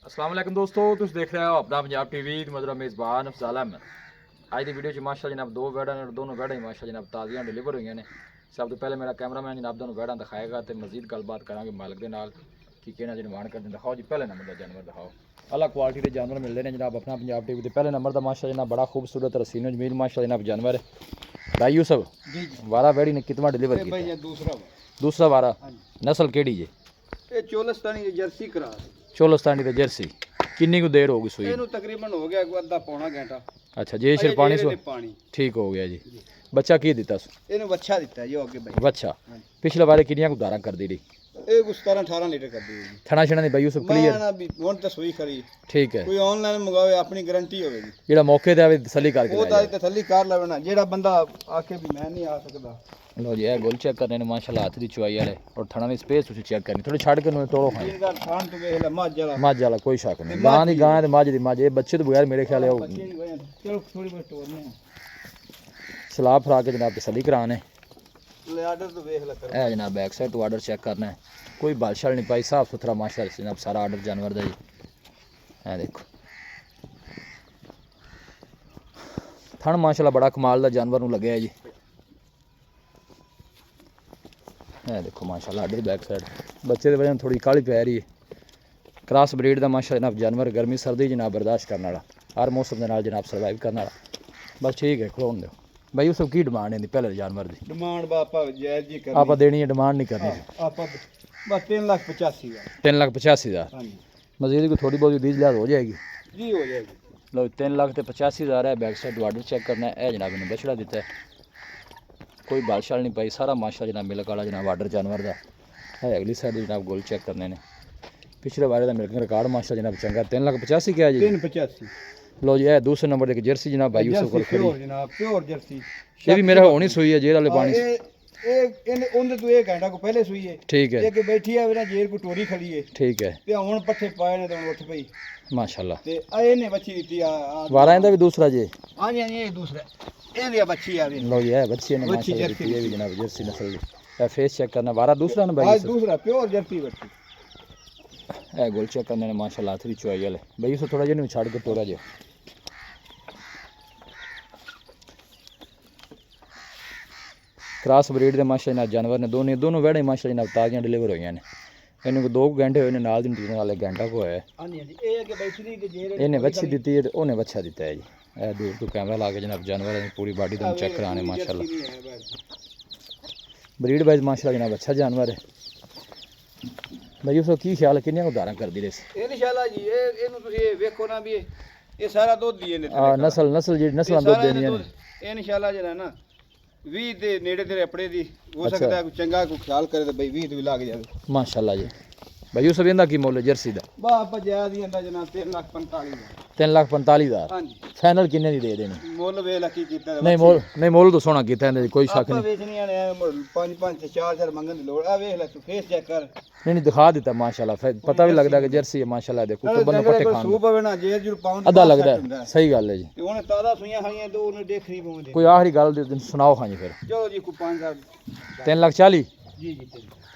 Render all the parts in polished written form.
अस्सलाम वालेकुम दोस्तों, तुम देख रहे हो अपना पंजाब टीवी मजरा मेज़बान अफजाल अहमद। आज की वीडियो माशा जनाब दो वैड़ा ने दोनों वैड़ा ही माशा जनाब ताज़ियां डिलीवर हुई ने। सब तो पहले मेरा कैमरामैन जनाब दोनों वैड़ा दिखाएगा तो मजीद गलबात करांगे मालिक के नाल कि किहड़ा निर्माण करते दिखाओ जी। पहले नंबर का जानवर दिखाओ, अलग क्वालिटी के जानवर मिलते हैं जनाब अपना पंजाब टीवी के पहले नंबर का माशा जनाब बड़ा खूबसूरत रसीनो जमील माशा जनाब जानवर भाई यूसुफ वारा वैड़ी ने कितना डिलीवर किया? दूसरा वारा नस्ल केड़ी जे? चोलस्तानी जर्सी करा चोलस्तानी ते जर्सी किन्नी को देर होगी सुई? ਇਹਨੂੰ ਤਕਰੀਬਨ ਹੋ ਗਿਆ ਅੱਧਾ ਪੌਣਾ ਘੰਟਾ। अच्छा जी सिर पानी सो ਪਾਣੀ ठीक हो गया जी। बच्चा की दिता सो? ਇਹਨੂੰ ਵੱਛਾ ਦਿੱਤਾ ਜੀ ਅੱਗੇ ਬਾਈ। बच्चा पिछले बारे किनिया को धारा कर दी री? ਇਹ ਕੁ 17 18 ਲੀਟਰ ਕਰਦੀ ਹੈ ਜੀ। थना छना दी भाई सब क्लियर ਮੈਂ ਨਾ ਵੀ ਹੁਣ ਤਾਂ ਸੂਈ ਖਰੀ ठीक है। ਕੋਈ ਆਨਲਾਈਨ ਮੰਗਾਵੇ ਆਪਣੀ ਗਾਰੰਟੀ ਹੋਵੇਗੀ। जेड़ा मौके ते आवे तसल्ली करके ਉਹ ले ਤਾਂ जाए। ਤਸੱਲੀ ਕਰ ਲੈਣਾ ਜਿਹੜਾ ਬੰਦਾ ਆਕੇ ਵੀ ਮੈਂ ਨਹੀਂ ਆ ਸਕਦਾ। लो जी गोल चेक करने ने माशाल्लाह हाथ दी चुवाई वाले और थना दी स्पेस तुसी चेक करनी थोड़ी छड़ के नु तोड़ो खाए। ਇਹਦਾ ਖਾਣ ਤੋਂ ਵੇਖ ਲੈ ਮੱਝ ਵਾਲਾ मझ वाला कोई शक नहीं, गां दी गां ते मझ दी मझ। ये बच्चे तो बगैर मेरे ख्याल है ਬੱਚੇ ਦੀ ਵਜ੍ਹਾ ਚਲੋ ਥੋੜੀ ਬਹੁਤ ਤੋੜਨੇ सलाह फरा के जनाब तसल्ली कराने ਲੈ ਆਰਡਰ ਤੋਂ ਵੇਖ ਲੈ ਕਰ। है जनाब बैक साइड तो ऑर्डर चेक करना है, कोई बालशाल नहीं पाई, साफ सुथरा माशाल्लाह जनाब सारा ऑर्डर जानवर दा जी है। देखो थन माशाल्लाह बड़ा कमाल दा जानवर नु लगे है जी। है देखो माशाल्लाह ऑर्डर बैक साइड बच्चे की वजह थोड़ी काली पै रही है। क्रॉस ब्रीड का माशा जनाब जानवर गर्मी सर्दी जनाब बर्दाश्त करने वाला, हर मौसम के नाल जनाब सर्वाइव करने वाला। बस ठीक है खलोन दो भाई। उस की डिमांड है पहले जानवर की? ਡਿਮਾਂਡ ਬਾਪਾ ਜਾਇਜ਼ ਜੀ ਕਰਨੀ आप देनी है, डिमांड नहीं करनी। ਆਪਾਂ ਬਸ 3,85,000 3,85,000 ਹਾਂਜੀ मजीद को थोड़ी बहुत दीज लिहाज हो जाएगी ਜੀ ਹੋ ਜਾਏਗੀ। लो 3,85,000 है। बैक साइड ऑर्डर चेक करना है। जनाब इन्हें बछड़ा दिता है, कोई बालशाल नहीं पाई, सारा माशा जनाब मिल्क वाला जनाब ऑर्डर जानवर का है। अगली साइड जनाब गोल चेक करने ने। पिछले बारे का मिल्किंग रिकॉर्ड माशा जनाब चंगा। 3,85,000 क्या जी? 3,85 लो जी है दूसरे नंबर एक जर्सी जनाब भाई यूसुफ को खड़ी। प्योर जनाब प्योर जर्सी। ये भी मेरा होनी सुई है जेल वाले पानी से। ਇਹਨੇ ਉਹਦੇ ਤੋਂ 1 ਘੰਟਾ ਕੋ ਪਹਿਲੇ ਸੂਈ ਹੈ। ठीक है ਇਹ ਕਿ ਬੈਠੀ ਆ ਵੀਰਾ ਜੇਰ ਕੋ ਟੋਰੀ ਖੜੀ ਹੈ ठीक है ਤੇ ਹੁਣ ਪੱਠੇ ਪਾਏ ਨੇ ਤੇ ਹੁਣ ਉੱਠ ਪਈ माशाल्लाह। ਤੇ ਆ ਇਹਨੇ ਬੱਚੀ ਦਿੱਤੀ ਆ वारा इंदा भी दूसरा जी? ਹਾਂਜੀ ਹਾਂਜੀ ਇਹ ਦੂਸਰਾ ਇਹਦੀ ਆ ਬੱਚੀ ਆ ਵੀ लो ये है बच्ची ने बच्ची माशाल्लाह जर्सी ये भी जनाब जर्सी नस्ल की। फेस चेक करना वारा दूसरा ना ਆ भाई यूसुफ? ਦੂਸਰਾ ਪਿਓਰ ਜਰਸੀ ਬੱਚੀ है गोल चेक करने ने माशाल्लाह थोड़ी चुआई वाले भाई यूसुफ थोड़ा जिन्हें छाड़ के तोड़ा जो। क्रॉस ब्रीड के माशा जनाब जानवर ने दोनों वेड़े माशा जनाब ताज़ियां डिलीवर हुई ने। इन्हें 2 घंटे हुए ने नाल दिन टीने वाले घंटा को है। ਹਾਂਜੀ ਹਾਂਜੀ ਇਹ ਅੱਗੇ ਬੈਠੀ ਨਹੀਂ ਤੇ ਜੇਰ इन्हें बच्ची दी है उन्हें बच्चा दिता है जी। ए दूर तो कैमरा ला के जनाब जानवर की पूरी बॉडी तुम चेक कराने माशाल्लाह। ब्रीड वाइज माशाल्लाह जनाब अच्छा जानवर है। भाई उसको की ख्याल है किन्ने को धारा कर दी रेस? ਇਹ ਇਨਸ਼ਾਅੱਲਾ ਜੀ ਇਹਨੂੰ ਤੁਸੀਂ ਇਹ ਵੇਖੋ ਨਾ ਵੀ ਇਹ ਸਾਰਾ ਦੁੱਧ ਹੀ ਇਹਨੇ नस्ल जी नस्ल दूध देनी है ਇਹ ਇਨਸ਼ਾਅੱਲਾ ਜਿਹੜਾ ਨਾ 20 ਦੇ ਨੇੜੇ ਤੇਰੇ ਆਪਣੇ ਦੀ ਹੋ ਸਕਦਾ ਕੋਈ ਚੰਗਾ ਕੋਈ ਖਿਆਲ ਕਰੇ ਤਾਂ ਬਈ 20 ਤੇ ਵੀ ਲੱਗ ਜਾਵੇ माशाल्लाह जी। भाई उस इंदा की मुल है जर्सी दा? ਬਾ ਆਪਾਂ ਜਾਇਜ਼ ਹੀ ਅੰਦਾ ਜਨਾਬ 3,45,000 3,45,000 ਹਾਂਜੀ फाइनल किन्ने दी दे देनी? ਮੁੱਲ ਵੇਖ ਲੈ ਕੀ ਕੀਤਾ नहीं मोल तो सोना कीता है कोई शक ਆਪਾਂ नहीं। ਵੇਚਣੀਆਂ ਨੇ 5-5 ਤੇ 4 ਮੰਗਣ ਦੀ ਲੋੜ ਆ ਵੇਖ ਲੈ ਤੂੰ ਫੇਸ ਚੈੱਕ ਕਰ नहीं दिखा देता माशाल्लाह, फिर पता भी लगता है कि जर्सी है माशाल्लाह। देखो तो बंदा पट्टे खान ਸੂਪ ਹੋਵੇ ਨਾ ਜੇਰ ਜੁਰ ਪਾਉਣ अद्धा लगता है। सही गल है जी। ਤੇ ਉਹਨੇ ਤਾਜ਼ਾ ਸੂਈਆਂ ਖਾਈਆਂ ਤੇ ਉਹਨੇ ਦੇਖਣੀ ਪਉਂਦੇ कोई आखिरी गल सुनाओ खां जी फिर। ਚਲੋ ਜੀ ਕੋਈ 5,000 3,40,000 ਜੀ ਜੀ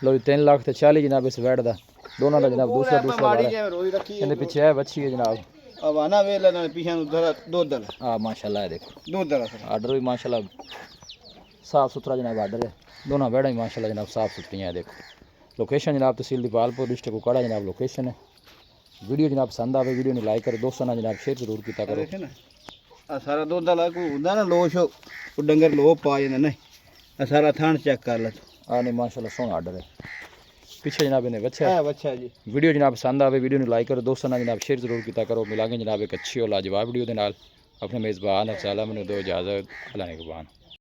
लो जी 3,40,000 जनाब इस वैट दा दोनों का जनाब दूसरा ਮਾੜੀ वाला ਜਿਵੇਂ ਰੋਈ ਰੱਖੀ इहदे पीछे है बच्ची है जनाब। ਆਵਾਨਾ ਵੇਖ ਲੈ ਨਾਲ ਪਿਛਾਂ ਨੂੰ ਦੁੱਧ ਵਾਲਾ हाँ माशाल्लाह है देखो ਦੁੱਧ ਵਾਲਾ ਸਰ आर्डर भी माशाल्लाह साफ सुथरा जनाब आर्डर है। दोनों वैड़ा ही माशाल्लाह जनाब साफ सुथरी हैं। देखो लोकेशन जनाब तहसील दीपालपुर डिस्ट्रिक्ट कोकाड़ा जनाब लोकेशन है। वीडियो जनाब पसंद आवे वीडियो ने लाइक करो, दोस्तों ਨਾਲ जनाब शेयर जरूर किया करो। ਦੇਖੇ ਨਾ ਆ ਸਾਰਾ ਦੁੱਧ ਵਾਲਾ ਕੋਈ ਹੁੰਦਾ ਨਾ ਲੋਸ਼ ਉਹ ਡੰਗਰ ਲੋਹ ਪਾ ਜਾਂਦਾ ਨਹੀਂ ਆ ਸਾਰਾ ਥਾਣ ਚੈੱਕ ਕਰ ਲੈ हाँ नहीं माशाल्लाह सोना आर्डर है। पीछे जनाब इन्हें बच्चा है। ਬੱਚਾ ਜੀ वीडियो जनाब पसंद आवे वीडियो ने लाइक करो, दोस्तों ਨਾਲ जनाब शेयर जरूर किया करो। मिलांगे जनाब एक अच्छी और लाजवाब वीडियो के नाल। अपने मेज़बान अफजाल अहमद दो इजाज़त। अल्लाह निगहबान।